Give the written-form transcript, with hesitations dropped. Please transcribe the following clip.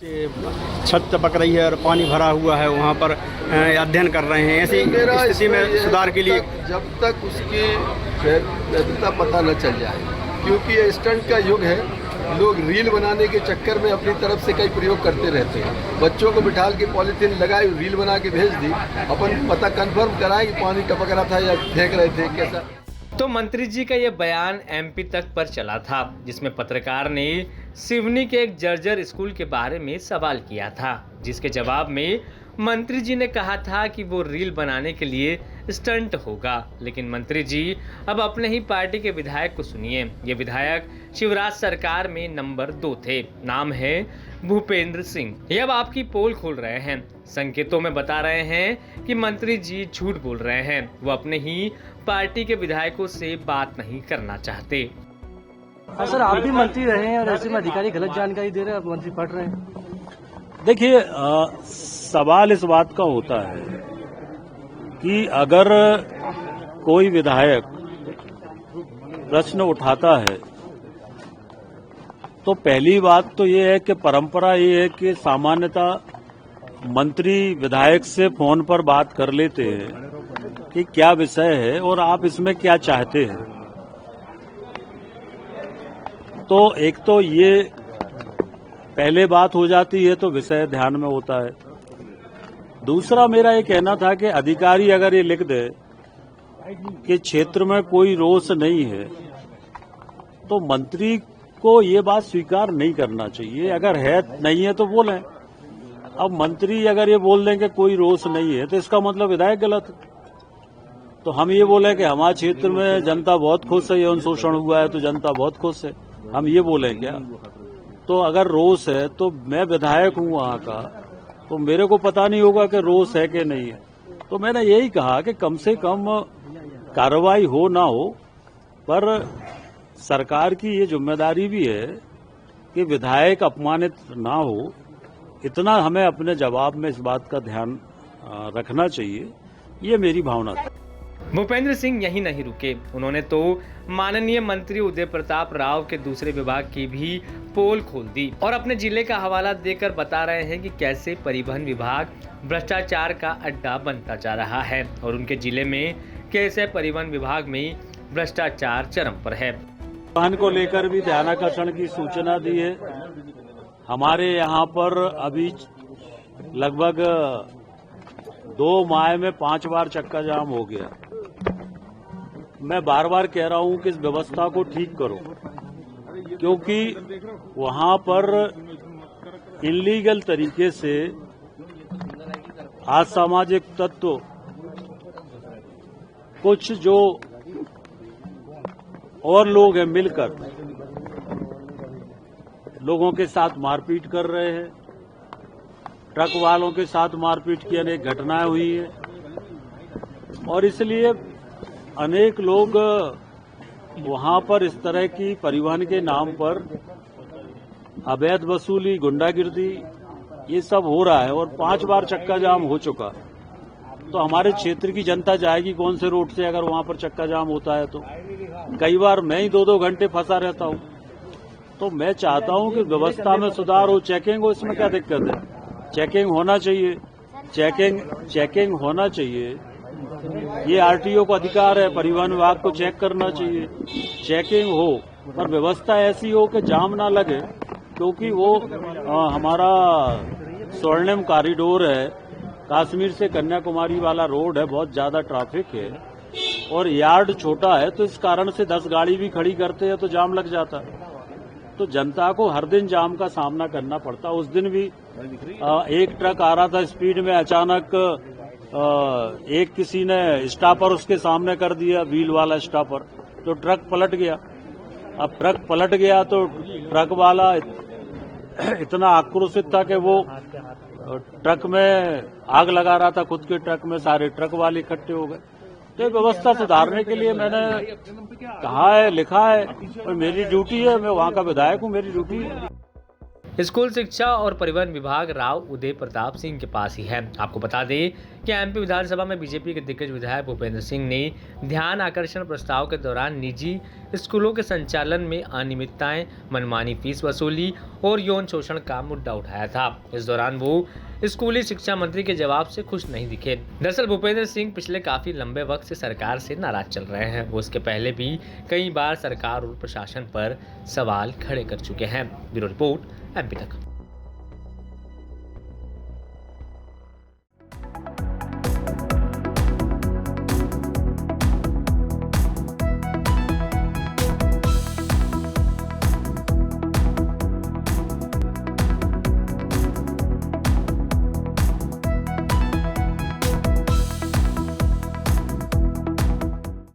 छत टपक रही है और पानी भरा हुआ है, वहाँ पर अध्ययन कर रहे हैं। ऐसी स्थिति में सुधार के लिए जब तक उसकी वैधता पता न चल जाए, क्योंकि ये स्टंट का युग है, लोग रील बनाने के चक्कर में अपनी तरफ से कई प्रयोग करते रहते हैं। बच्चों को बिठाल के पॉलीथीन लगाई, रील बना के भेज दी, अपन पता कंफर्म कराएं कि पानी टपक रहा था या फेंक रहे थे कैसा। तो मंत्री जी का ये बयान एमपी तक पर चला था, जिसमें पत्रकार ने सिवनी के एक जर्जर स्कूल के बारे में सवाल किया था, जिसके जवाब में मंत्री जी ने कहा था कि वो रील बनाने के लिए स्टंट होगा। लेकिन मंत्री जी अब अपने ही पार्टी के विधायक को सुनिए। ये विधायक शिवराज सरकार में नंबर 2 थे, नाम है भूपेंद्र सिंह। ये अब आपकी पोल खोल रहे हैं, संकेतों में बता रहे हैं कि मंत्री जी झूठ बोल रहे हैं, वो अपने ही पार्टी के विधायकों से बात नहीं करना चाहते। सर, आप भी मंत्री रहे हैं और ऐसे में अधिकारी गलत जानकारी दे रहे हैं, आप मंत्री पढ़ रहे हैं। देखिए, सवाल इस बात का होता है कि अगर कोई विधायक प्रश्न उठाता है तो पहली बात तो ये है कि परंपरा ये है कि सामान्यतः मंत्री विधायक से फोन पर बात कर लेते हैं कि क्या विषय है और आप इसमें क्या चाहते हैं। तो एक तो ये पहले बात हो जाती है तो विषय ध्यान में होता है। दूसरा मेरा ये कहना था कि अधिकारी अगर ये लिख दे कि क्षेत्र में कोई रोष नहीं है तो मंत्री को ये बात स्वीकार नहीं करना चाहिए। अगर है नहीं है तो बोलें। अब मंत्री अगर ये बोल दें कि कोई रोष नहीं है तो इसका मतलब विधायक गलत है। तो हम ये बोले कि हमारे क्षेत्र में जनता बहुत खुश है, यौन शोषण हुआ है तो जनता बहुत खुश है, हम ये बोलें क्या? तो अगर रोष है तो मैं विधायक हूं वहां का, तो मेरे को पता नहीं होगा कि रोष है कि नहीं है। तो मैंने यही कहा कि कम से कम कार्रवाई हो ना हो, पर सरकार की ये जिम्मेदारी भी है कि विधायक अपमानित ना हो, इतना हमें अपने जवाब में इस बात का ध्यान रखना चाहिए। ये मेरी भावना थी। भूपेंद्र सिंह यही नहीं रुके, उन्होंने तो माननीय मंत्री उदय प्रताप राव के दूसरे विभाग की भी पोल खोल दी और अपने जिले का हवाला देकर बता रहे हैं कि कैसे परिवहन विभाग भ्रष्टाचार का अड्डा बनता जा रहा है और उनके जिले में कैसे परिवहन विभाग में भ्रष्टाचार चरम पर है। वाहन को लेकर भी ध्यानाकर्षण की सूचना दी है। हमारे यहाँ पर अभी लगभग 2 माह में 5 बार चक्का जाम हो गया। मैं बार बार कह रहा हूं कि इस व्यवस्था को ठीक करो, क्योंकि वहां पर इलीगल तरीके से असामाजिक तत्व कुछ जो और लोग हैं मिलकर लोगों के साथ मारपीट कर रहे हैं। ट्रक वालों के साथ मारपीट की अनेक घटनाएं हुई है और इसलिए अनेक लोग वहां पर इस तरह की परिवहन के नाम पर अवैध वसूली, गुंडागिर्दी, ये सब हो रहा है और 5 बार चक्का जाम हो चुका। तो हमारे क्षेत्र की जनता जाएगी कौन से रोड से अगर वहां पर चक्का जाम होता है? तो कई बार मैं ही 2-2 घंटे फंसा रहता हूं। तो मैं चाहता हूं कि व्यवस्था में सुधार हो, चेकिंग हो, इसमें क्या दिक्कत है? चेकिंग होना चाहिए, चेकिंग होना चाहिए। ये आरटीओ को अधिकार है, परिवहन विभाग को चेक करना चाहिए, चेकिंग हो, पर व्यवस्था ऐसी हो कि जाम ना लगे, क्योंकि वो हमारा स्वर्णिम कॉरिडोर है, कश्मीर से कन्याकुमारी वाला रोड है, बहुत ज्यादा ट्रैफिक है और यार्ड छोटा है, तो इस कारण से 10 गाड़ी भी खड़ी करते हैं तो जाम लग जाता है। तो जनता को हर दिन जाम का सामना करना पड़ता। उस दिन भी एक ट्रक आ रहा था स्पीड में, अचानक एक किसी ने स्टॉपर उसके सामने कर दिया, व्हील वाला स्टॉपर, तो ट्रक पलट गया। अब ट्रक पलट गया तो ट्रक वाला इतना आक्रोशित था कि वो ट्रक में आग लगा रहा था, खुद के ट्रक में सारे ट्रक वाले इकट्ठे हो गए। तो व्यवस्था सुधारने के लिए मैंने कहा है, लिखा है और मेरी ड्यूटी है, मैं वहां का विधायक हूं, मेरी ड्यूटी है। स्कूल शिक्षा और परिवहन विभाग राव उदय प्रताप सिंह के पास ही है। आपको बता दें कि एमपी विधानसभा में बीजेपी के दिग्गज विधायक भूपेंद्र सिंह ने ध्यान आकर्षण प्रस्ताव के दौरान निजी स्कूलों के संचालन में अनियमितताएं, मनमानी फीस वसूली और यौन शोषण का मुद्दा उठाया था। इस दौरान वो स्कूली शिक्षा मंत्री के जवाब से खुश नहीं दिखे। दरअसल भूपेंद्र सिंह पिछले काफी लंबे वक्त से सरकार से नाराज चल रहे हैं। वो इसके पहले भी कई बार सरकार और प्रशासन पर सवाल खड़े कर चुके हैं। ब्यूरो रिपोर्ट एमपी तक।